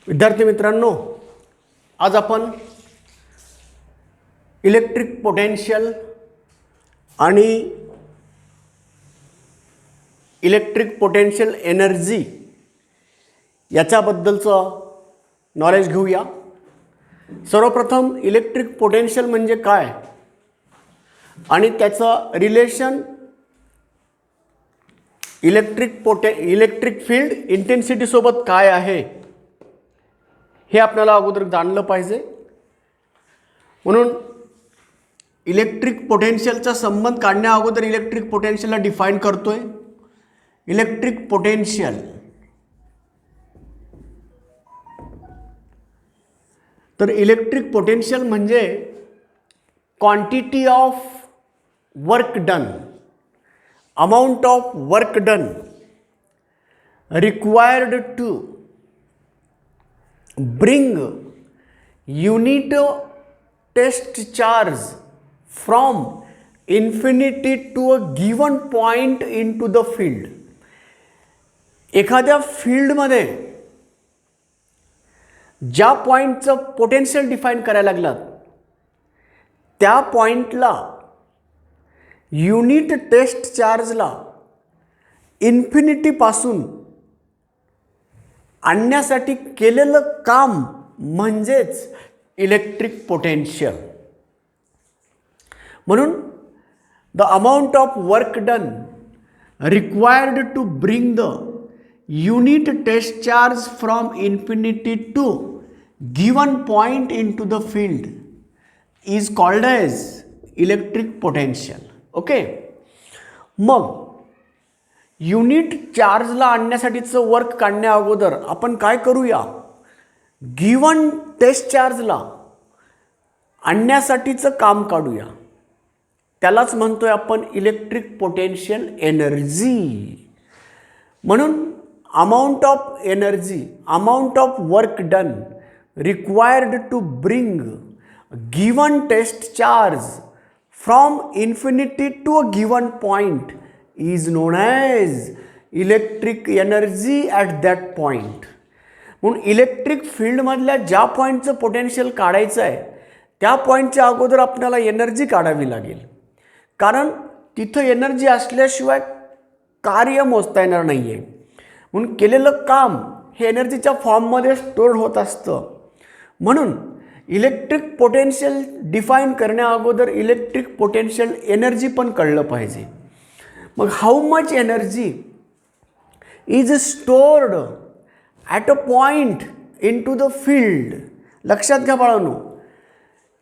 विद्यार्थी मित्रांनो, आज आपण इलेक्ट्रिक पोटेन्शियल आणि इलेक्ट्रिक पोटेन्शियल एनर्जी याच्याबद्दलचं नॉलेज घेऊया। सर्वप्रथम इलेक्ट्रिक पोटेन्शियल म्हणजे काय आणि त्याचं रिलेशन इलेक्ट्रिक फील्ड इंटेन्सिटी सोबत काय आहे हे आपल्याला अगोदर जाणलं पाहिजे। म्हणून इलेक्ट्रिक पोटेन्शियलचा संबंध काढण्या अगोदर इलेक्ट्रिक पोटेन्शियलला डिफाइन करतोय। इलेक्ट्रिक पोटेन्शियल तर इलेक्ट्रिक पोटेन्शियल म्हणजे quantity of work done, amount of work done required to bring unit test charge from infinity to a given point into the field। एखाद्या फील्डमध्ये ज्या पॉइंटचं पोटेन्शियल डिफाइन करायला लागलात त्या पॉइंटला युनिट टेस्ट चार्जला इन्फिनिटीपासून आणण्यासाठी केलेलं काम म्हणजेच इलेक्ट्रिक पोटेन्शियल। म्हणून the amount of work done required to bring the unit test charge from infinity to given point into the field is called as electric potential. Okay, मग unit चार्जला आणण्यासाठीचं work काढण्या अगोदर आपण काय करूया, given taste चार्जला आणण्यासाठीचं काम काढूया। त्यालाच म्हणतोय आपण इलेक्ट्रिक पोटेन्शियल एनर्जी। म्हणून amount of energy, amount of work done required to bring given test charge from infinity to a given point is known as electric energy at that point। म्हणून electric फील्डमधल्या ज्या पॉईंटचं potential काढायचं आहे त्या पॉईंटच्या अगोदर आपल्याला एनर्जी काढावी लागेल, कारण तिथं एनर्जी असल्याशिवाय कार्य मोजता येणार नाही आहे। म्हणून केलेलं काम हे एनर्जीच्या फॉर्ममध्ये स्टोअर होत असतं। म्हणून इलेक्ट्रिक पोटेन्शियल डिफाईन करण्या अगोदर इलेक्ट्रिक पोटेन्शियल एनर्जी पण कळलं पाहिजे। मग how much energy is stored at a point into the field. लक्षात घ्या बाळांनो,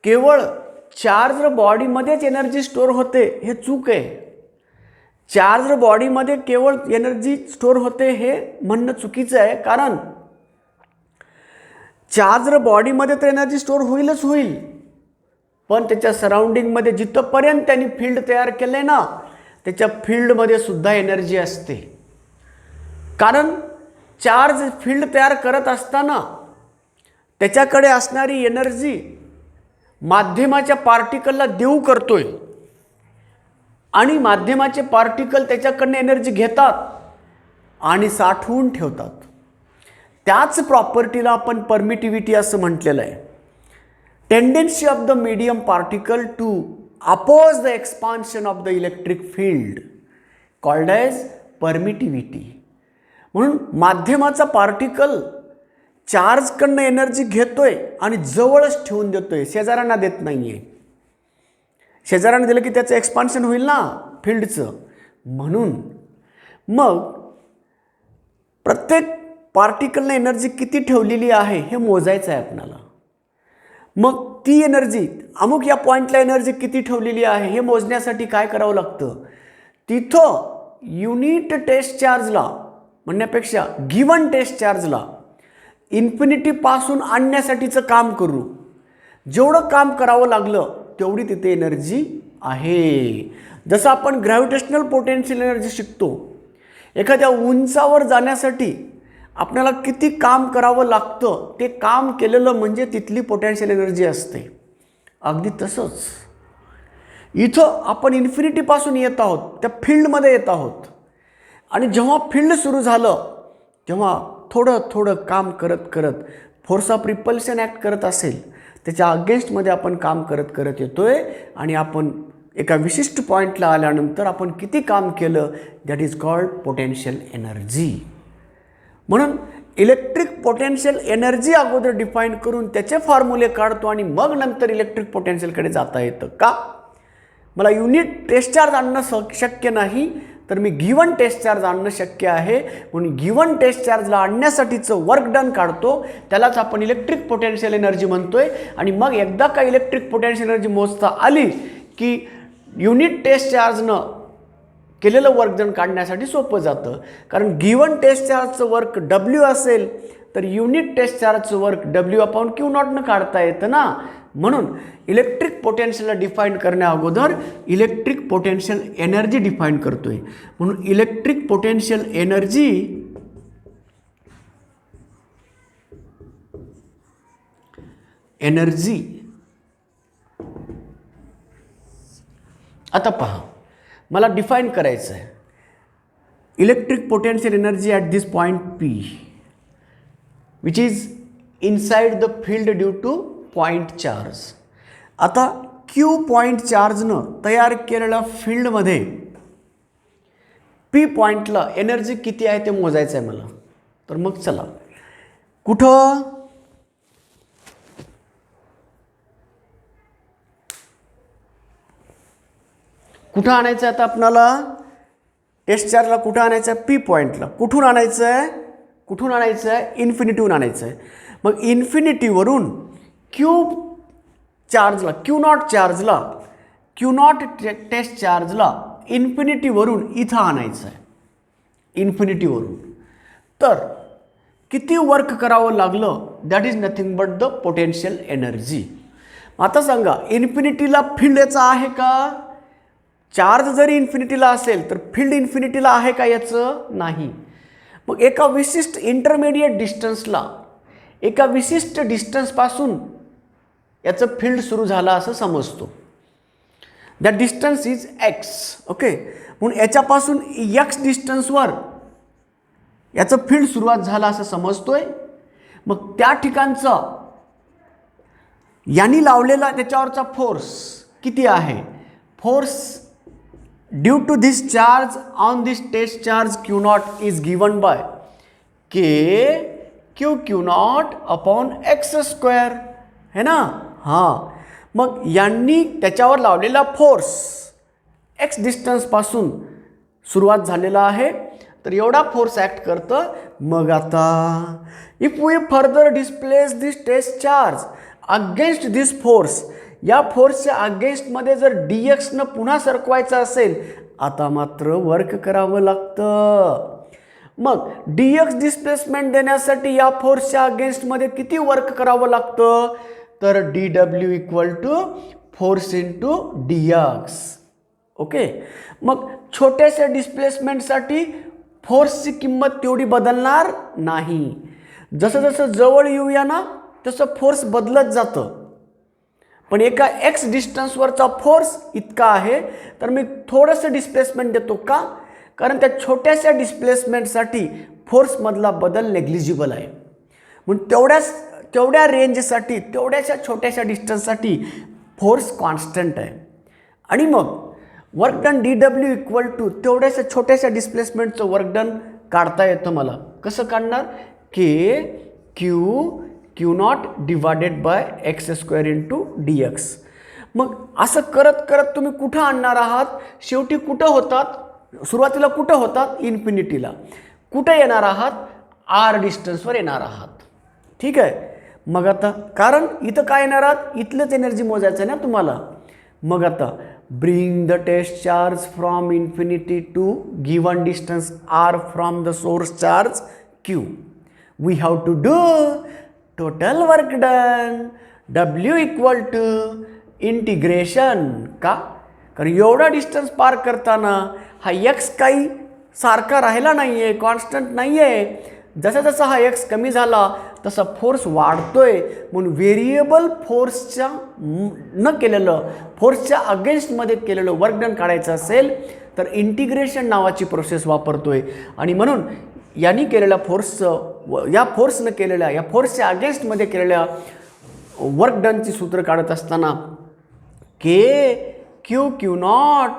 केवळ चार्ज बॉडीमध्येच एनर्जी स्टोअर होते हे चूक आहे। चार्ज बॉडीमध्ये केवळ एनर्जी स्टोअर होते हे म्हणणं चुकीचं आहे, कारण चार्ज बॉडीमध्ये तर एनर्जी स्टोअर होईलच होईल, पण त्याच्या सराउंडिंगमध्ये जिथपर्यंत त्यांनी फील्ड तयार केले ना त्याच्या फील्डमध्ये सुद्धा एनर्जी असते। कारण चार्ज फील्ड तयार करत असताना त्याच्याकडे असणारी एनर्जी माध्यमाच्या पार्टिकलला देऊ करतोय आणि माध्यमाचे पार्टिकल त्याच्याकडनं एनर्जी घेतात आणि साठवून ठेवतात। त्याच प्रॉपर्टीला आपण परमिटिव्हिटी असं म्हटलेलं आहे। Tendency of the medium particle to oppose the expansion of the electric field called as permittivity। म्हणून माध्यमाचा पार्टिकल चार्जकडनं एनर्जी घेतोय आणि जवळच ठेवून देतोय, शेजाऱ्यांना देत नाही आहे। शेजाऱ्यांना दिलं की त्याचं एक्सपान्शन होईल ना फील्डचं। म्हणून मग प्रत्येक पार्टिकलने एनर्जी किती ठेवलेली आहे हे मोजायचं आहे आपल्याला। मग ती एनर्जी अमुक या पॉईंटला एनर्जी किती ठेवलेली आहे हे मोजण्यासाठी काय करावं लागतं, तिथं युनिट टेस्ट चार्जला म्हणण्यापेक्षा गिवन टेस्ट चार्जला इन्फिनिटीपासून आणण्यासाठीचं काम करू। जेवढं काम करावं लागलं तेवढी तिथे एनर्जी आहे। जसं आपण ग्रॅव्हिटेशनल पोटेन्शियल एनर्जी शिकतो, एखाद्या उंचावर जाण्यासाठी आपल्याला किती काम करावं लागतं ते काम केलेलं म्हणजे तिथली पोटेन्शियल एनर्जी असते। अगदी तसंच इथं आपण इन्फिनिटीपासून येत आहोत, त्या फील्डमध्ये येत आहोत आणि जेव्हा फील्ड सुरू झालं तेव्हा थोडं थोडं काम करत करत फोर्स ऑफ रिपल्शन ॲक्ट करत असेल त्याच्या अगेन्स्टमध्ये आपण काम करत करत येतो आहे आणि आपण एका विशिष्ट पॉईंटला आल्यानंतर आपण किती काम केलं that is called potential energy. म्हणून इलेक्ट्रिक पोटेन्शियल एनर्जी अगोदर डिफाईन करून त्याचे फॉर्म्युले काढतो आणि मग नंतर इलेक्ट्रिक पोटेन्शियलकडे जाता येतं. का? मला युनिट टेस्ट चार्ज आणणं शक्य नाही तर मी गिवन टेस्ट चार्ज आणणं शक्य आहे. म्हणून गिवन टेस्ट चार्जला आणण्यासाठीचं वर्क डन काढतो त्यालाच आपण इलेक्ट्रिक पोटेन्शियल एनर्जी म्हणतोय. आणि मग एकदा का इलेक्ट्रिक पोटेन्शियल एनर्जी मोजता आली की युनिट टेस्ट चार्जनं केलेलं वर्क डन काढण्यासाठी सोपं जातं. कारण गिवन टेस्ट चार्जचं वर्क W असेल तर युनिट टेस्ट चार्जचं वर्क W/Q0 काढता येतं ना. म्हणून इलेक्ट्रिक पोटेन्शियलला डिफाईन करण्या अगोदर इलेक्ट्रिक पोटेन्शियल एनर्जी डिफाईन करतोय. म्हणून इलेक्ट्रिक पोटेन्शियल एनर्जी आता पहा मला डिफाईन करायचं आहे electric potential energy at this point P which is inside the field due to point charge. आता Q पॉईंट चार्जनं तयार केलेल्या फील्डमध्ये P पॉईंटला एनर्जी किती आहे ते मोजायचं आहे मला. तर मग चला कुठं कुठं आणायचं आहे आता आपणाला टेस्ट चार्जला कुठं आणायचं आहे P पॉईंटला. कुठून आणायचं आहे इन्फिनिटीहून आणायचं आहे. मग इन्फिनिटीवरून Q0 टेस्ट चार्जला इन्फिनिटीवरून इथं आणायचं आहे इन्फिनिटीवरून. तर किती वर्क करावं लागलं that is nothing but the potential energy. आता सांगा इन्फिनिटीला फील्ड याचा आहे का? चार्ज जरी इन्फिनिटीला असेल तर फील्ड इन्फिनिटीला आहे का याचं? नाही. मग एका विशिष्ट इंटरमिडिएट डिस्टन्सला एका विशिष्ट डिस्टन्सपासून याचं फील्ड सुरू झालं असं समजतो. That distance is x. Okay. म्हणून याच्यापासून एक्स डिस्टन्सवर याचं फील्ड सुरुवात झालं असं समजतोय. मग त्या ठिकाणचा यांनी लावलेला त्याच्यावरचा फोर्स किती आहे? Force due to this charge on this test charge Q0 is given by Q0/x² है ना. हां. मग यांनी त्याच्यावर लावलेला फोर्स एक्स डिस्टन्सपासून सुरुवात झालेला आहे तर एवढा फोर्स ॲक्ट करतं. मग आता if we further displace this test charge against this force या फोर्सच्या अगेन्स्टमध्ये जर DXनं पुन्हा सरकवायचं असेल आता मात्र वर्क करावं लागतं. मग DX डिस्प्लेसमेंट देण्यासाठी या फोर्सच्या अगेन्स्टमध्ये किती वर्क करावं लागतं? तर dW = force into DX. Okay. मग छोट्याशा डिस्प्लेसमेंटसाठी फोर्सची किंमत तेवढी बदलणार नाही. जसं जसं जवळ येऊया ना तसं फोर्स बदलत जातं. पण एका एक्स डिस्टन्सवरचा फोर्स इतका आहे तर मी थोडंसं डिस्प्लेसमेंट देतो. का? कारण त्या छोट्याशा डिस्प्लेसमेंटसाठी फोर्समधला बदल नेग्लिजिबल आहे. म्हणून तेवढ्या रेंजसाठी तेवढ्याशा छोट्याशा डिस्टन्ससाठी फोर्स कॉन्स्टंट आहे. आणि मग वर्क डन dW = तेवढ्याशा छोट्याशा डिस्प्लेसमेंटचं वर्क डन काढता येतं मला. कसं काढणार? Q0 divided by x² into DX. मग असं करत करत तुम्ही कुठं आणणार आहात? शेवटी कुठं होतात? सुरुवातीला कुठं होतात? इन्फिनिटीला. कुठं येणार आहात? R डिस्टन्सवर येणार आहात. ठीक आहे. मग आता कारण इथं काय येणार आहात? इथलंच एनर्जी मोजायचं आहे ना तुम्हाला. मग आता bring the test charge from infinity to given distance R from the source charge Q. We have to do total work done W = integration. का? कारण एवढा डिस्टन्स पार करताना हा x काही सारखा राहिला नाही आहे, कॉन्स्टंट नाही आहे. जसा जसा हा x कमी झाला तसा फोर्स वाढतोय. म्हणून व्हेरिएबल फोर्सच्या न केलेलं फोर्सच्या अगेन्स्टमध्ये केलेलं वर्क डन काढायचं असेल तर इंटिग्रेशन नावाची प्रोसेस वापरतोय. आणि म्हणून यांनी केलेल्या फोर्सचं या फोर्सनं केलेल्या या फोर्सच्या अगेन्स्टमध्ये केलेल्या वर्क डनची सूत्र काढत असताना K Q Q naught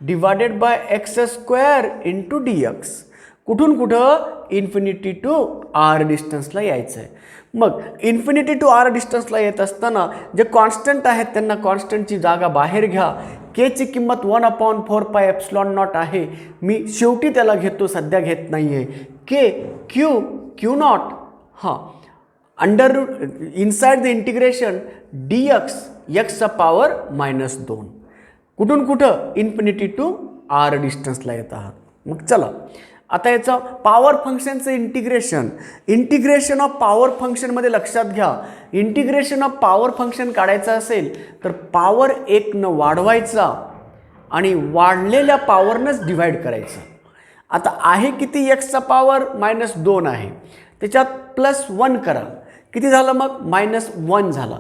divided by x square into d x. कुठून कुठं इन्फिनिटी टू आर डिस्टन्सला यायचं आहे. मग इन्फिनिटी टू आर डिस्टन्सला येत असताना जे कॉन्स्टंट आहेत त्यांना कॉन्स्टंटची जागा बाहेर घ्या. केची किंमत 1/4πε0 आहे. मी शेवटी त्याला घेतो, सध्या घेत नाही आहे. के क्यू क्यू नॉट हां under inside the integration D x एक्सचा पॉवर -2. कुठून कुठं इन्फिनिटी टू आर डिस्टन्सला येत आहात. मग चला आता याचं पॉवर फंक्शनचं इंटिग्रेशन ऑफ पॉवर फंक्शनमध्ये लक्षात घ्या. इंटिग्रेशन ऑफ पॉवर फंक्शन काढायचं असेल तर पॉवर 1 वाढवायचा आणि वाढलेल्या पॉवरनंच डिवाइड करायचं. आता आहे किती एक्सचा पॉवर -2 आहे, त्याच्यात +1 करा, किती झालं मग -1 झाला.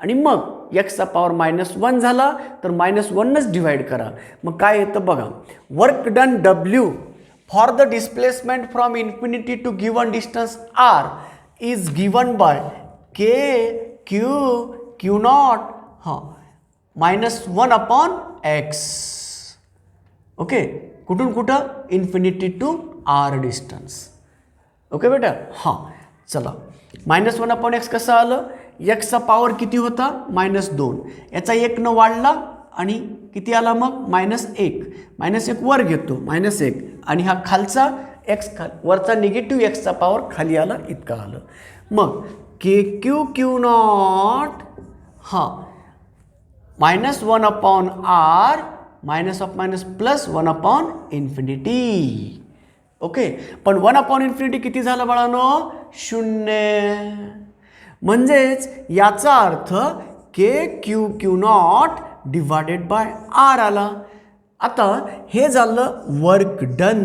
आणि मग एक्सचा पॉवर -1 झाला तर -1नच डिवाइड करा. मग काय येतं बघा, work done W for the displacement from infinity to given distance r is given by k q q naught -1/x. Okay, कुठून कुठं infinity to R distance. Okay बेटा. हां चला, -1/x कसं आलं, एक्सचा पॉवर किती होता -2, याचा 1 वाढला आणि किती आला मग -1 वर घेतो -1 आणि हा खालचा एक्स वरचा निगेटिव्ह एक्सचा पॉवर खाली आला इतका आलं. मग के क्यू क्यू नॉट हां -1/r +1/∞. ओके, पण 1/∞ किती झालं बाळांनो, 0. म्हणजेच याचा अर्थ K Q Q naught divided by r आला. आता हे झालं work done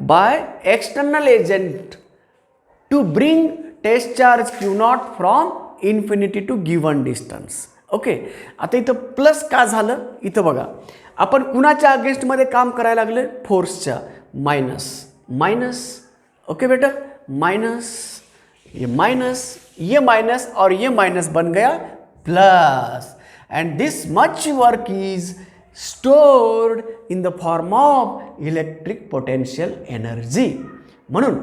by external agent to bring test charge q naught from infinity to given distance. Okay, आता इथं प्लस का झालं, इथं बघा आपण कुणाच्या अगेन्स्टमध्ये काम करायला लागले, फोर्सच्या. माइनस. ओके बेटा, ये माइनस और ये माइनस बन गया plus. And this much work is stored in the form of electric potential energy. म्हणून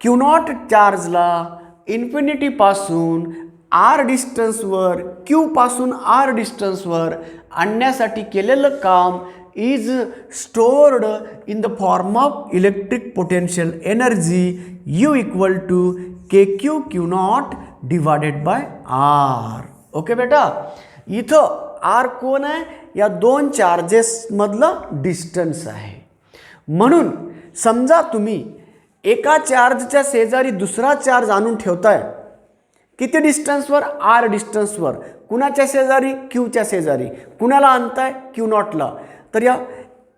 क्यू नॉट चार्जला इन्फिनिटीपासून आर डिस्टन्सवर, क्यू पासून आर डिस्टन्सवर आणण्यासाठी केलेलं काम is stored in the form of electric potential energy U equal to K Q Q naught divided by R. Okay बेटा, इथं आर कोण आहे, या दोन चार्जेसमधलं डिस्टन्स आहे. म्हणून समजा तुम्ही एका चार्जच्या शेजारी दुसरा चार्ज आणून ठेवताय, किती डिस्टन्सवर, आर डिस्टन्सवर. कुणाच्या शेजारी, क्यूच्या शेजारी. कुणाला आणताय, क्यू नॉटला. तर या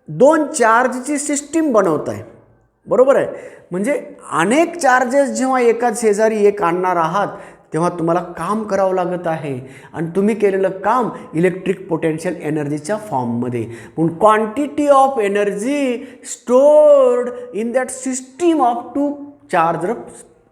दोन चार्जची सिस्टीम बनवताय, बरोबर आहे. म्हणजे अनेक चार्जेस जेव्हा एका शेजारी एक आणणार आहात तेव्हा तुम्हाला काम करावं लागत आहे आणि तुम्ही केलेलं काम इलेक्ट्रिक पोटेन्शियल एनर्जीच्या फॉर्ममध्ये. म्हणून quantity of energy stored in that system of two charged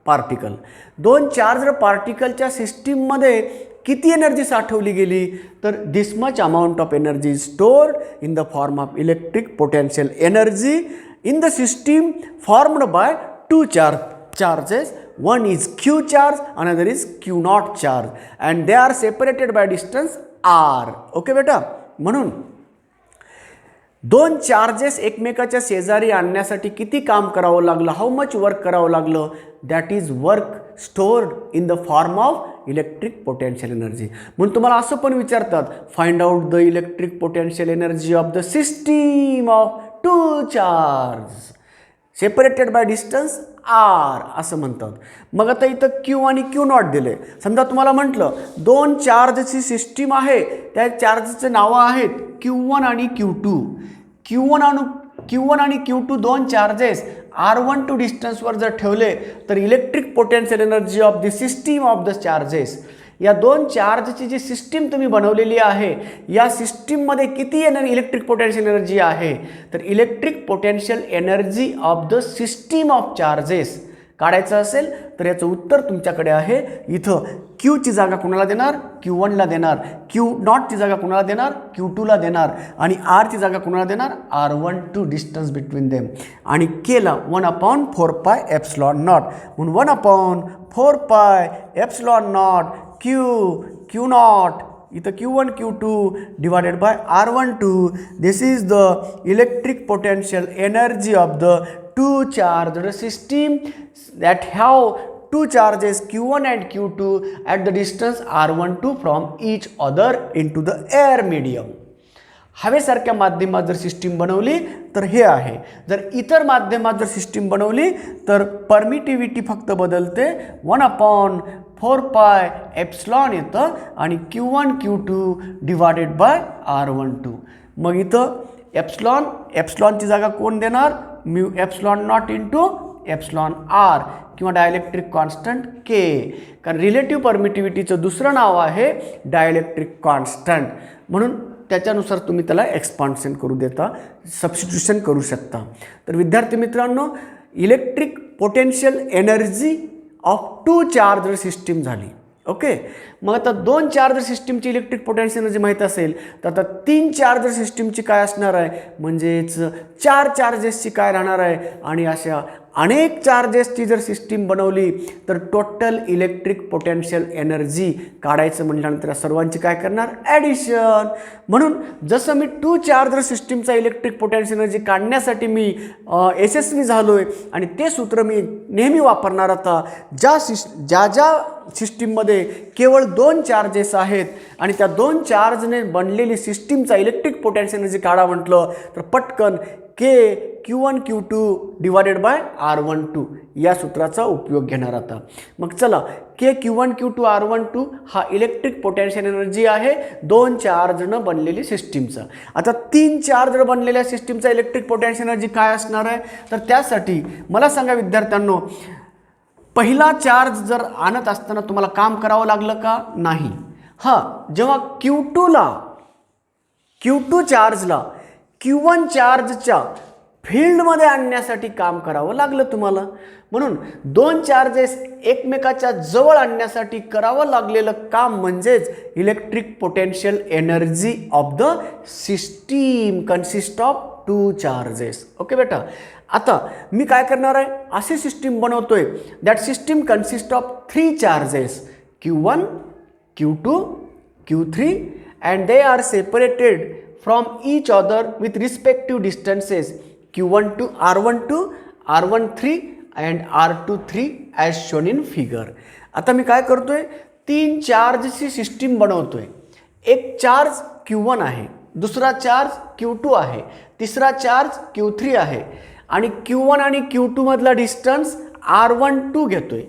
particle. दोन चार्जड पार्टिकलच्या सिस्टीममध्ये किती एनर्जी साठवली गेली, तर this much amount of energy stored in the form of electric potential energy in the system formed by two charges. One is q charge, another is q naught charge, and they are separated by distance r. Okay बेटा, म्हणून दोन charges एकमेकाच्या शेजारी आणण्यासाठी किती काम करावं लागलं, हाऊ मच वर्क करावं लागलं, that is work stored in the form of electric potential energy. म्हणून तुम्हाला असं पण विचारतात, find out the electric potential energy of the system of two charge separated by distance R असं म्हणतात. मग आता इथं क्यू आणि क्यू नॉट दिले. समजा तुम्हाला म्हटलं दोन चार्जची सिस्टीम आहे, त्या चार्जचे नावं आहेत Q1 आणि Q2. Q1 आणि Q2 दोन चार्जेस R12 डिस्टन्सवर जर ठेवले तर electric potential energy of the system of the charges या दोन चार्जची जी सिस्टीम तुम्ही बनवलेली आहे या सिस्टीममध्ये किती इलेक्ट्रिक पोटेन्शियल एनर्जी आहे, तर electric potential energy of the system of charges काढायचं असेल तर याचं उत्तर तुमच्याकडे आहे. इथं क्यूची जागा कोणाला देणार, Q1ला देणार, Q0ची जागा कोणाला देणार, Q2ला देणार आणि आरची जागा कोणाला देणार, R12 डिस्टन्स बिटवीन देम आणि केला 1/4πε0 म्हणून 1/4πε0 Q0 इथं Q1 Q2 divided by R12. This is the electric potential energy of the two charged system that have two charges Q1 and Q2 at the distance R12 from each other into the air medium. हवेसारख्या माध्यमात जर system बनवली तर हे आहे. जर इतर माध्यमात जर सिस्टीम बनवली तर परमिटिव्हिटी फक्त बदलते 1/4πε येतं आणि Q1 Q2 divided by R12. मग इथं एप्सिलॉनची जागा कोण देणार, mu epsilon naught into epsilon R किंवा डायलेक्ट्रिक कॉन्स्टंट के. कारण रिलेटिव्ह परमिटिव्हिटीचं दुसरं नाव आहे डायलेक्ट्रिक कॉन्स्टंट, म्हणून त्याच्यानुसार तुम्ही त्याला एक्सपान्शन करू देता, सबस्टिट्यूशन करू शकता. तर विद्यार्थी मित्रांनो, electric potential energy of two charge system झाली. ओके, मग आता दोन चार्जर सिस्टीमची इलेक्ट्रिक पोटेन्शियल एनर्जी माहीत असेल तर आता तीन चार्जर सिस्टीमची काय असणार आहे, म्हणजेच चार चार्जेसची काय राहणार आहे. आणि अशा अनेक चार्जेसची जर सिस्टीम बनवली तर टोटल इलेक्ट्रिक पोटेन्शियल एनर्जी काढायचं म्हटल्यानंतर या सर्वांची काय करणार, ॲडिशन. म्हणून जसं मी टू चार्जर सिस्टीमचा इलेक्ट्रिक पोटेन्शियल एनर्जी काढण्यासाठी मी यशस्वी झालो आहे आणि ते सूत्र मी नेहमी वापरणार. आता ज्या सिस्टीममध्ये केवळ दोन चार्जेस आहेत आणि त्या दोन चार्जने बनलेली सिस्टीमचा इलेक्ट्रिक पोटेन्शियल एनर्जी काढा म्हटलं तर पटकन Q1 Q2 divided by R12 या सूत्राचा उपयोग घेणार. आता मग चला, Q1 Q2 R12 हा इलेक्ट्रिक पोटेन्शियल एनर्जी आहे दोन चार्जनं बनलेली सिस्टीमचा. आता तीन चार्जनं बनलेल्या सिस्टीमचा इलेक्ट्रिक पोटेन्शियल एनर्जी काय असणार आहे, तर त्यासाठी मला सांगा विद्यार्थ्यांनो, पहिला चार्ज जर आणत असताना तुम्हाला काम करावं लागलं का, नाही. हां, जेव्हा Q2 चार्जला Q1 चार्जच्या फील्डमध्ये आणण्यासाठी काम करावं लागलं तुम्हाला. म्हणून दोन चार्जेस एकमेकाच्या जवळ आणण्यासाठी करावं लागलेलं काम म्हणजेच electric potential energy of the system consist of two charges. Okay बेटा, आता मी काय करणार आहे, अशी सिस्टीम बनवतोय that system consist of three charges Q1 Q2 Q3 and they are separated from each other with respective distances Q12 R12 R13 and R23 as shown in figure. आता मी काय करतोय, तीन चार्जची सिस्टीम बनवतोय. एक चार्ज Q1 आहे, दुसरा charge Q2 आहे, तिसरा चार्ज Q3 आहे आणि Q1 आणि Q2 मधला डिस्टन्स R12 घेतोय,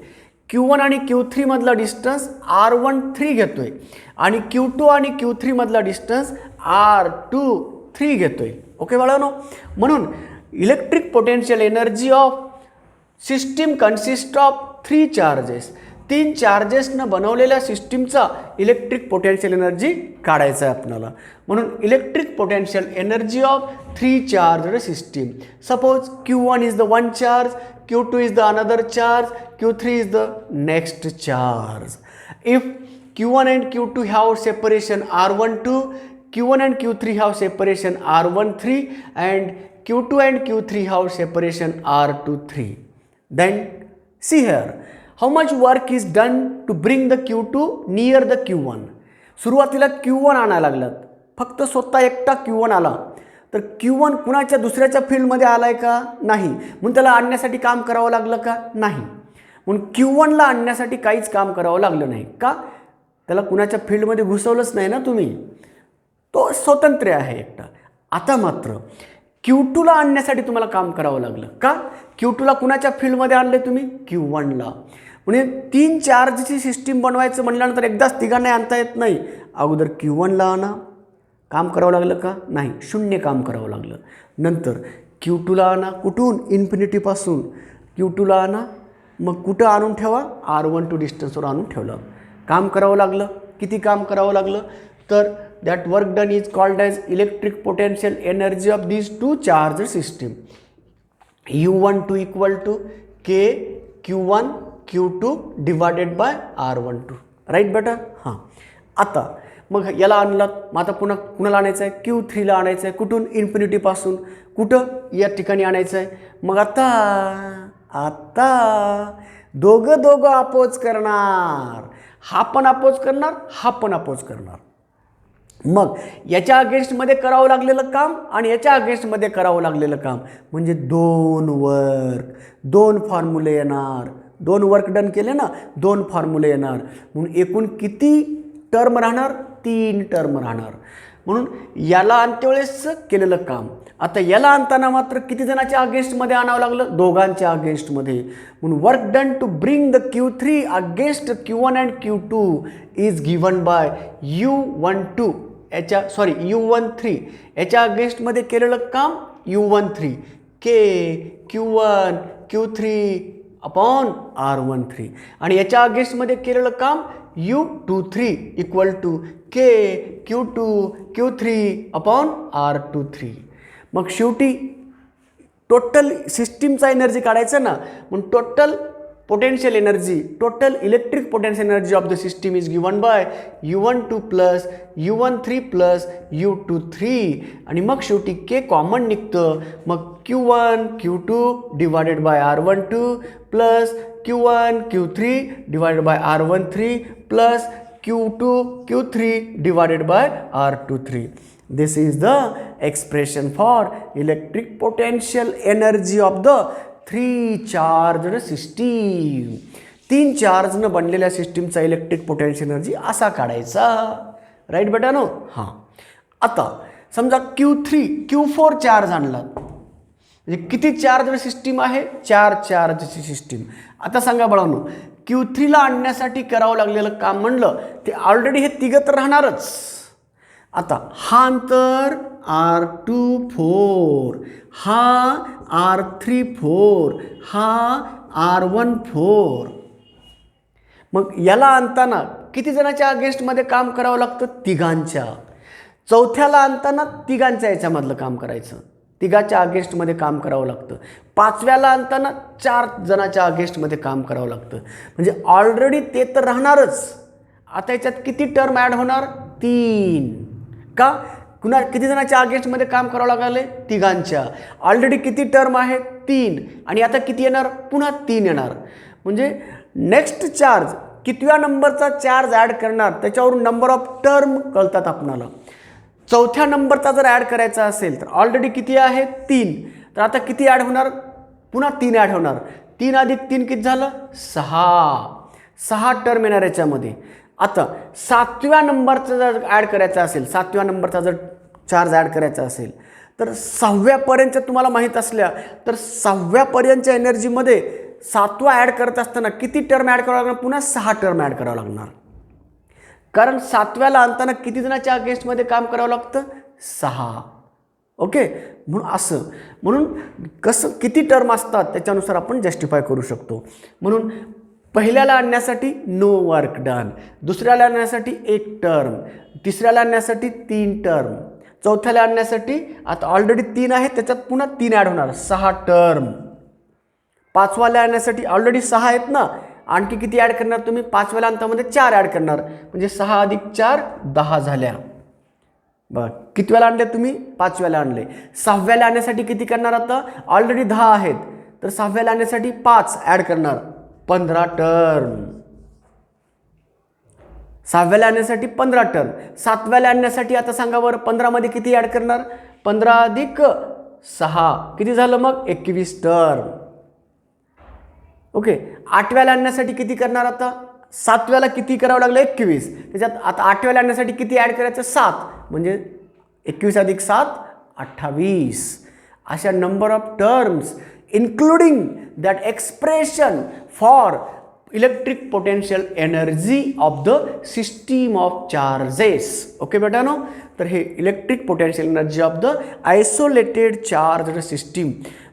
Q1 आणि Q3 मधला डिस्टन्स R13 घेतोय आणि Q2 आणि Q3 मधला डिस्टन्स R23 घेतोय. ओके बाळांनो, म्हणून electric potential energy of system consist of three charges. तीन चार्जेसनं बनवलेल्या सिस्टीमचा इलेक्ट्रिक पोटेन्शियल एनर्जी काढायचा आहे आपल्याला. म्हणून electric potential energy of three charge system. Suppose Q1 is the one charge, Q2 is the another charge, Q3 is the next charge. If Q1 and Q2 have separation R12, Q1 and Q3 have separation R13 and Q2 and Q3 have separation R23. Then see here, how much work is done to bring the Q2 near the Q1. सुरुवातीला Q1 आणायला लागलात, फक्त स्वतः एकटा Q1 आला तर Q1 कुणाच्या दुसऱ्याच्या फील्डमध्ये आलाय का, नाही. म्हणून त्याला आणण्यासाठी काम करावं लागलं का, नाही. म्हणून Q1ला आणण्यासाठी काहीच काम करावं लागलं नाही का, त्याला कुणाच्या फील्डमध्ये घुसवलंच नाही ना तुम्ही, तो स्वतंत्र आहे एकटा. आता मात्र Q2ला आणण्यासाठी तुम्हाला काम करावं लागलं का, Q2ला कुणाच्या फील्डमध्ये आणले तुम्ही, Q1ला. म्हणजे तीन चार्जची सिस्टीम बनवायचं म्हटल्यानंतर एकदाच तिघांना आणता येत नाही. अगोदर Q1ला आणा, काम करावं लागलं का, नाही, शून्य काम करावं लागलं. नंतर Q2ला आणा, कुठून, इन्फिनिटीपासून Q2ला आणा, मग कुठं आणून ठेवा, R12 डिस्टन्सवर आणून ठेवलं. काम करावं लागलं. किती काम करावं लागलं तर that work done is called as electric potential energy of these two charge system. U12 equal to K Q1 Q2 divided by R12. Right बेटा. हां, आता मग याला आणलं. मग आता पुन्हा कुणाला आणायचं आहे? Q3ला आणायचं आहे. कुठून? इन्फिनिटीपासून. कुठं? या ठिकाणी आणायचं आहे. मग आता दोघं अपोज करणार. हा पण अपोज करणार, हा पण अपोज करणार. मग याच्या अगेन्स्टमध्ये करावं लागलेलं काम आणि याच्या अगेन्स्टमध्ये करावं लागलेलं काम म्हणजे दोन फॉर्म्युले येणार. 2 वर्क डन केले ना, 2 फॉर्म्युले येणार. म्हणून एकूण किती टर्म राहणार? 3 टर्म राहणार. म्हणून याला आणते वेळेस केलेलं काम. आता याला आणताना मात्र किती जणांच्या अगेन्स्टमध्ये आणावं लागलं? दोघांच्या अगेन्स्टमध्ये. म्हणून work done to bring the Q3 against Q1 and Q2 is given by U13 याच्या अगेन्स्टमध्ये केलेलं काम U13 के Q1 Q3 अपॉन R13 आणि याच्या अगेन्स्टमध्ये केलेलं काम U23 equal to K Q2 Q3 upon R23. मग शेवटी टोटल सिस्टीमचा एनर्जी काढायचं ना. म्हणून total potential energy, total electric potential energy of the system is given by U12 plus U13 plus U23 आणि मग शेवटी K कॉमन निघतं. मग Q1 Q2 divided by R12 plus Q1 Q3 divided by R13 plus Q2 Q3 divided by R23. This is the expression for electric potential energy of the 3 charged system. 3 चार्जनं बनलेल्या सिस्टीमचा electric potential energy असा काढायचा. Right बेटा no. हां, आता समजा Q4 charge आणला म्हणजे किती चार्जड सिस्टीम आहे? 4 चार्जची सिस्टीम. आता सांगा बाळांनो, Q3ला आणण्यासाठी करावं लागलेलं काम म्हणलं ते ऑलरेडी हे तिघं तर राहणारच. आता हा अंतर R24, हा R34, हा R14. मग याला आणताना किती जणांच्या अगेन्स्टमध्ये काम करावं लागतं? तिघांच्या. चौथ्याला आणताना तिघांच्या याच्यामधलं काम करायचं, तिघाच्या अगेन्स्टमध्ये काम करावं लागतं. पाचव्याला आणताना 4 जणांच्या अगेन्स्टमध्ये काम करावं लागतं. म्हणजे ऑलरेडी ते तर राहणारच. आता याच्यात किती टर्म ॲड होणार? 3. का? किती जणांच्या अगेन्स्टमध्ये काम करावं लागले? तिघांच्या. ऑलरेडी किती टर्म आहेत? 3. आणि आता किती येणार? पुन्हा 3 येणार. म्हणजे नेक्स्ट चार्ज कितव्या नंबरचा चार्ज ॲड करणार त्याच्यावरून नंबर ऑफ टर्म कळतात आपणाला. चौथ्या नंबरचा जर ॲड करायचा असेल तर ऑलरेडी किती आहे? 3. तर आता किती ॲड होणार? पुन्हा 3 ॲड होणार. 3 अधिक 3 किती झालं? 6 टर्म येणार याच्यामध्ये. आता 7व्या नंबरचा जर ॲड करायचा असेल, 7व्या नंबरचा जर चार्ज ॲड करायचा असेल तर 6व्यापर्यंत तुम्हाला माहीत असल्या तर 6व्यापर्यंतच्या एनर्जीमध्ये 7वा ॲड करत असताना किती टर्म ॲड करावं लागणार? पुन्हा 6 टर्म ॲड करावं लागणार. कारण 7व्याला आणताना किती जणांच्या अगेन्स्टमध्ये काम करावं लागतं? 6. ओके. म्हणून असं म्हणून कसं किती टर्म असतात त्याच्यानुसार आपण जस्टिफाय करू शकतो. म्हणून पहिल्याला आणण्यासाठी नो वर्क डन, दुसऱ्याला आणण्यासाठी 1 टर्म, तिसऱ्याला आणण्यासाठी 3 टर्म, चौथ्याला आणण्यासाठी आता ऑलरेडी 3 आहे त्याच्यात पुन्हा 3 ॲड होणार, 6 टर्म. पाचवाला आणण्यासाठी ऑलरेडी 6 आहेत ना, आणखी किती ॲड करणार तुम्ही? 5व्याला अंतामध्ये 4 ॲड करणार म्हणजे 6 अधिक 4 10 झाल्या. बरं, कितव्याला आणले तुम्ही? 5व्याला आणले. 6व्याला आणण्यासाठी किती करणार? आता ऑलरेडी 10 आहेत तर 6व्याला आणण्यासाठी 5 ॲड करणार 15 टर्म. 6व्याला आणण्यासाठी 15 टर्म. 7व्याला आणण्यासाठी आता सांगा बरं 15 मध्ये किती ॲड करणार? 15 अधिक 6 किती झालं मग? 21 टर्म. ओके. 8व्याला आणण्यासाठी किती करणार? आता 7व्याला किती करावं लागलं? 21. त्याच्यात आता 8व्याला आणण्यासाठी किती ॲड करायचं? 7 म्हणजे 21 अधिक 7 28. अशा number of terms including that expression for electric potential energy of the system of charges. Okay बेटा नो. तर हे electric potential energy of the isolated charge system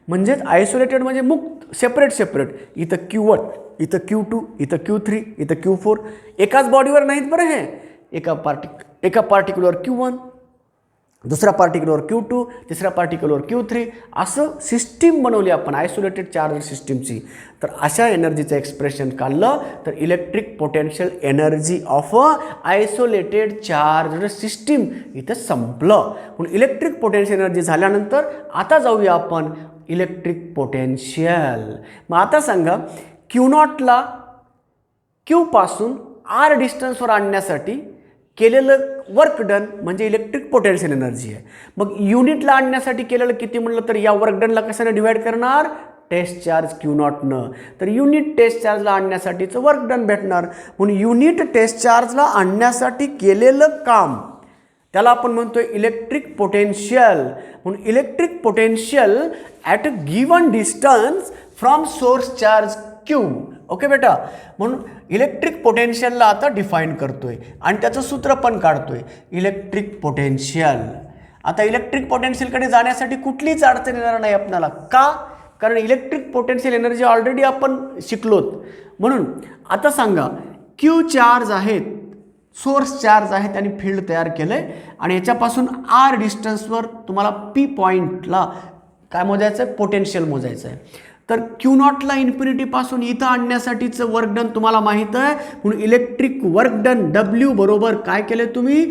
म्हणजेच आयसोलेटेड म्हणजे मुक्त सेपरेट इथं Q1, इथं Q2, इथं Q3, इथं Q4 एकाच बॉडीवर नाहीत बरं हे. एका पार्टिक्युलर Q1, दुसऱ्या पार्टिक्युलर Q2, तिसऱ्या पार्टिक्युलर Q3 असं सिस्टीम बनवली आपण आयसोलेटेड चार्ज सिस्टीमची. तर अशा एनर्जीचं एक्सप्रेशन काढलं तर electric potential energy of a isolated charge system इथं संपलं. म्हणून इलेक्ट्रिक पोटेन्शियल एनर्जी झाल्यानंतर आता जाऊया आपण इलेक्ट्रिक पोटेन्शियल. मग आता सांगा Q0ला Q पासून R डिस्टन्सवर आणण्यासाठी केलेलं वर्क डन म्हणजे इलेक्ट्रिक पोटेन्शियल एनर्जी आहे. मग युनिटला आणण्यासाठी केलेलं किती म्हणलं तर या वर्क डनला कशाने डिवाइड करणार टेस्ट चार्ज Q0नं. तर युनिट टेस्ट चार्जला आणण्यासाठीचं वर्क डन भेटणार. म्हणून युनिट टेस्ट चार्जला आणण्यासाठी केलेलं काम त्याला आपण म्हणतोय इलेक्ट्रिक पोटेन्शियल. म्हणून electric potential at a given distance from source charge Q. Okay बेटा. म्हणून इलेक्ट्रिक पोटेन्शियलला आता डिफाईन करतोय आणि त्याचं सूत्र पण काढतोय इलेक्ट्रिक पोटेन्शियल. आता इलेक्ट्रिक पोटेन्शियलकडे जाण्यासाठी कुठलीच अडचण येणार नाही आपल्याला. का? कारण इलेक्ट्रिक पोटेन्शियल एनर्जी ऑलरेडी आपण शिकलोत. म्हणून आता सांगा Q चार्ज आहेत, सोर्स चार्ज आहेत आणि फील्ड तयार केलं आहे आणि याच्यापासून R डिस्टन्सवर तुम्हाला P पॉईंटला काय मोजायचं आहे पोटेन्शियल मोजायचं आहे. तर Q0ला इन्फिनिटीपासून इथं आणण्यासाठीचं वर्क डन तुम्हाला माहीत आहे. म्हणून इलेक्ट्रिक वर्क डन W बरोबर काय केलं तुम्ही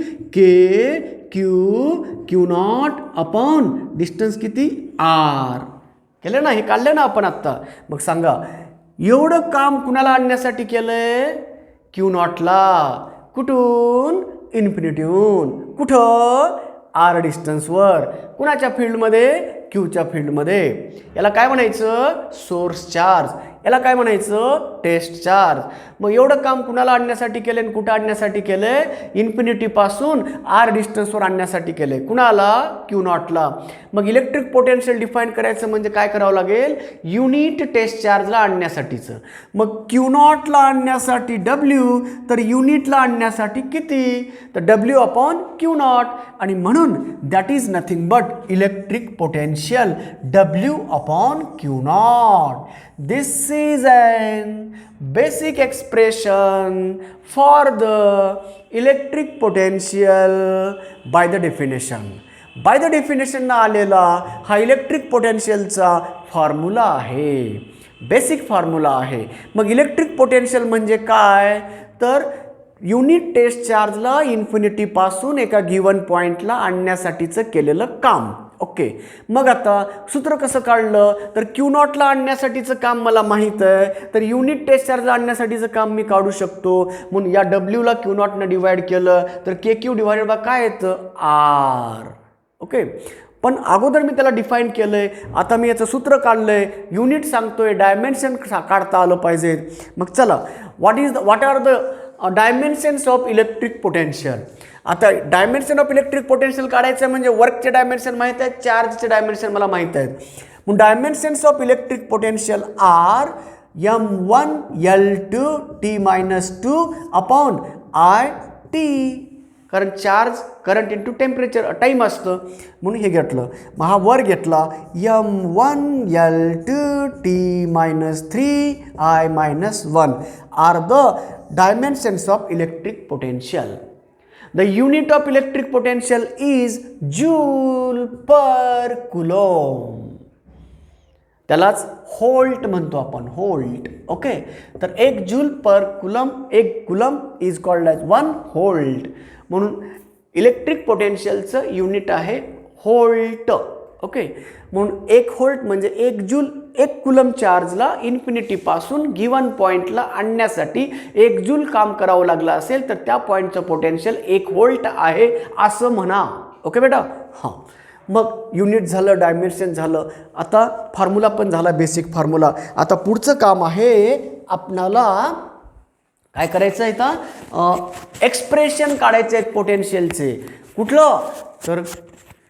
Q0 अपॉन डिस्टन्स किती R केलं ना. हे काढलं ना आपण आत्ता. मग सांगा एवढं काम कुणाला आणण्यासाठी केलं आहे Q0ला. कुठून इन्फिनिटीहून. कुठं R डिस्टन्सवर. कुणाच्या फील्डमध्ये Qच्या फील्डमध्ये. याला काय म्हणायचं सोर्स चार्ज, याला काय म्हणायचं टेस्ट चार्ज. मग एवढं काम कुणाला आणण्यासाठी केलं आणि कुठं आणण्यासाठी केलंय इन्फिनिटीपासून R डिस्टन्सवर आणण्यासाठी केलंय. कुणाला Q0ला. मग इलेक्ट्रिक पोटेन्शियल डिफाईन करायचं म्हणजे काय करावं लागेल युनिट टेस्ट चार्जला आणण्यासाठीचं. मग Q0ला आणण्यासाठी W तर युनिटला आणण्यासाठी किती तर W अपॉन Q0 आणि म्हणून that is nothing but electric potential W upon Q0. This is an basic expression for the electric potential by the definition. By the definition ना आलेला हा इलेक्ट्रिक पोटेन्शियलचा फॉर्म्युला आहे, बेसिक फॉर्म्युला आहे. मग electric potential म्हणजे काय तर युनिट टेस्ट चार्जला इन्फिनिटीपासून एका गिवन पॉईंटला आणण्यासाठीचं केलेलं काम. ओके. मग आता सूत्र कसं काढलं तर Q0ला आणण्यासाठीचं काम मला माहीत आहे तर युनिट टेस्ट चार्जला आणण्यासाठीचं काम मी काढू शकतो. म्हणून या Wला Q0नं डिवाइड केलं तर KQ डिवाइडेड बाय काय येतं R. ओके. पण अगोदर मी त्याला डिफाईन केलं आहे. आता मी याचं सूत्र काढलं आहे, युनिट सांगतोय, डायमेन्शन काढता आलं पाहिजे. मग चला what are the dimensions of electric potential. आता डायमेन्शन ऑफ इलेक्ट्रिक पोटेन्शियल काढायचं म्हणजे वर्कचे डायमेन्शन माहीत आहेत, चार्जचे डायमेन्शन मला माहीत आहेत. मग dimensions of electric potential are M1 L2 T-2 upon I-T. कारण charge current into temperature time असतं म्हणून हे घेतलं. मग हा वर घेतला M1 L2 T-3 I-1 are the dimensions of electric potential. The unit of electric potential is joule per coulomb. त्यालाच होल्ट म्हणतो आपण, होल्ट. ओके. तर 1 joule per coulomb, 1 coulomb is called as 1 volt. म्हणून इलेक्ट्रिक पोटेन्शियलचं unit आहे volt. Okay. म्हणून 1 volt म्हणजे 1 joule 1 coulomb चार्जला इन्फिनिटीपासून गिवन पॉईंटला आणण्यासाठी 1 जूल काम करावं लागलं असेल तर त्या पॉईंटचं पोटेन्शियल 1 व्होल्ट आहे असं म्हणा. ओके बेटा. हां. मग युनिट झालं, डायमेन्शन झालं, आता फॉर्म्युला पण झाला, बेसिक फॉर्म्युला. आता पुढचं काम आहे आपणाला काय करायचं आहे आता एक्सप्रेशन काढायचं आहे पोटेन्शियलचे. कुठलं तर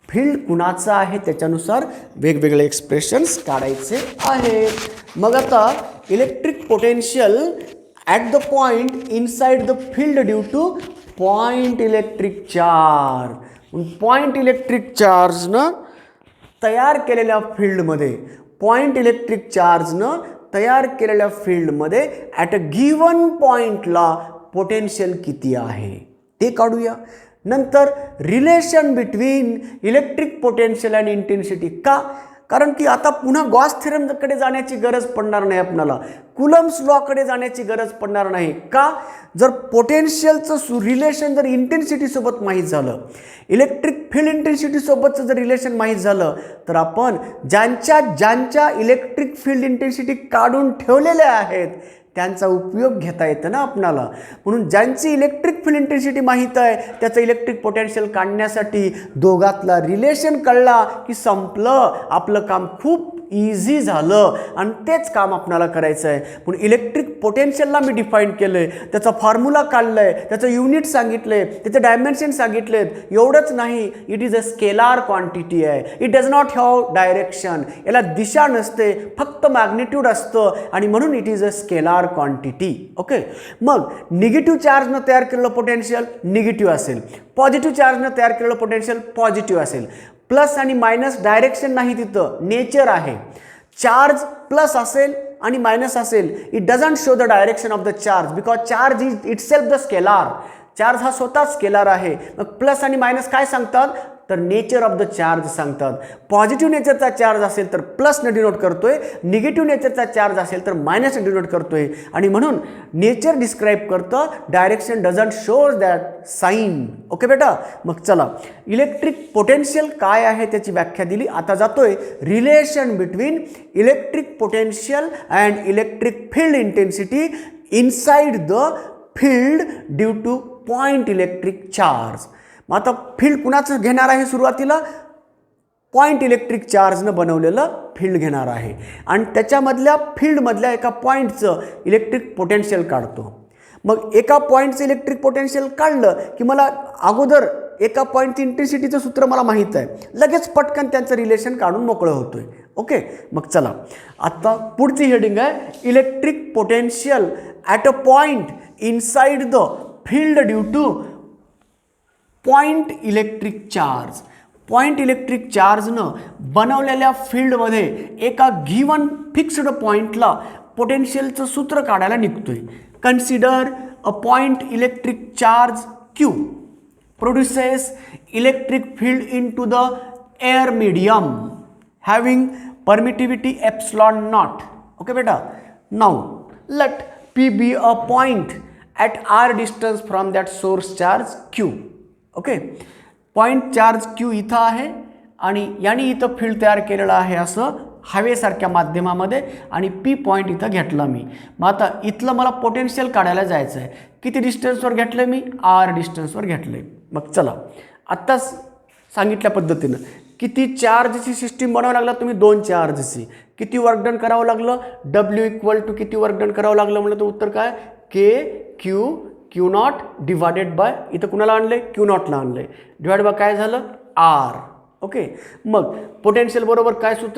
फील्ड कुणाचं आहे त्याच्यानुसार वेगवेगळे एक्सप्रेशन्स काढायचे आहे. मग आता electric potential at the point inside the field due to point electric charge. Point electric चार्जनं तयार केलेल्या फील्डमध्ये पॉईंट इलेक्ट्रिक चार्जनं तयार केलेल्या फील्डमध्ये ॲट अ गिवन पॉईंटला पोटेन्शियल किती आहे ते काढूया. नंतर relation between electric potential and intensity. का? कारण की आता पुन्हा गॉस थेरमकडे जाण्याची गरज पडणार नाही आपल्याला, कुलम्स लॉकडे जाण्याची गरज पडणार नाही. का? जर पोटेन्शियलचं रिलेशन जर इंटेन्सिटीसोबत माहीत झालं, इलेक्ट्रिक फील्ड इंटेन्सिटीसोबतचं जर रिलेशन माहीत झालं, तर आपण ज्यांच्या इलेक्ट्रिक फील्ड इंटेन्सिटी काढून ठेवलेल्या आहेत त्यांचा उपयोग घेता येतं ना आपणाला. म्हणून ज्यांची इलेक्ट्रिक फील्ड इंटेन्सिटी माहीत आहे त्याचं इलेक्ट्रिक पोटेन्शियल काढण्यासाठी दोघातला रिलेशन कळला की संपलं, आपलं काम खूप इझी झालं आणि तेच काम आपल्याला करायचं आहे. म्हणून इलेक्ट्रिक पोटेन्शियलला मी डिफाईन केलं आहे, त्याचा फॉर्म्युला काढलं आहे, त्याचं युनिट सांगितलं आहे, त्याचे डायमेन्शन सांगितले आहेत. एवढंच नाही, it is a scalar quantity आहे. It does not have direction, याला दिशा नसते, फक्त मॅग्निट्यूड असतं आणि म्हणून it is a scalar quantity. Okay. मग निगेटिव्ह चार्जनं तयार केलेलं पोटेन्शियल निगेटिव्ह असेल, पॉझिटिव्ह चार्जनं तयार केलेलं पोटेन्शियल पॉझिटिव्ह असेल. प्लस आणि मायनस डायरेक्शन नाही, तिथं नेचर आहे. चार्ज प्लस असेल आणि मायनस असेल, it doesn't show the direction of the charge because charge is itself the scalar. Charge हा स्वतःच स्केलार आहे. मग प्लस आणि मायनस काय सांगतात? तर नेचर ऑफ द चार्ज सांगतात. पॉझिटिव्ह नेचरचा चार्ज असेल तर प्लसने डिनोट करतोय, निगेटिव्ह नेचरचा चार्ज असेल तर मायनसने डिनोट करतोय. आणि म्हणून नेचर डिस्क्राईब करतं, direction doesn't shows that sign. Okay बेटा. मग चला, इलेक्ट्रिक पोटेन्शियल काय आहे त्याची व्याख्या दिली. आता जातोय relation between electric potential and electric field intensity inside the field due two point electric charge. मग आता फील्ड कुणाचं घेणार आहे? सुरुवातीला पॉईंट इलेक्ट्रिक चार्जनं बनवलेलं फील्ड घेणार आहे आणि त्याच्यामधल्या फील्डमधल्या एका पॉईंटचं इलेक्ट्रिक पोटेन्शियल काढतो. मग एका पॉईंटचं इलेक्ट्रिक पोटेन्शियल काढलं की मला अगोदर एका पॉईंटची इंटेन्सिटीचं सूत्र मला माहीत आहे, लगेच पटकन त्यांचं रिलेशन काढून मोकळं होतोय. ओके. मग चला, आता पुढची हेडिंग आहे electric potential at a point inside the field due to point electric charge. Point electric चार्जनं बनवलेल्या फील्डमध्ये एका गिवन फिक्स्ड पॉईंटला पोटेन्शियलचं सूत्र काढायला निघतोय. Consider a point electric charge Q produces electric field into the air medium having permittivity epsilon naught. Okay बेटा. Now let P be a point at r distance from that source charge Q. Okay. Point charge Q इथं आहे आणि याने इथं field तयार केलेलं आहे असं हवेसारख्या माध्यमामध्ये आणि P पॉईंट इथं घेतला मी. मग आता इथलं मला पोटेन्शियल काढायला जायचं आहे. किती डिस्टन्सवर घेतलं मी? r डिस्टन्सवर घेतलं. मग चला, आत्ताच सांगितल्या पद्धतीनं किती चार्जची सिस्टीम बनवावं लागला तुम्ही? 2 चार्जची. किती वर्क डन करावं लागलं? W इक्वल टू किती वर्क डन करावं लागलं म्हणलं तर उत्तर काय? Q नॉट डिवायडेड बाय, इथं कुणाला आणलंय? Q नॉटला आणलंय. डिवाइड बाय काय झालं? R. ओके. मग पोटेन्शियल बरोबर काय सूत्र?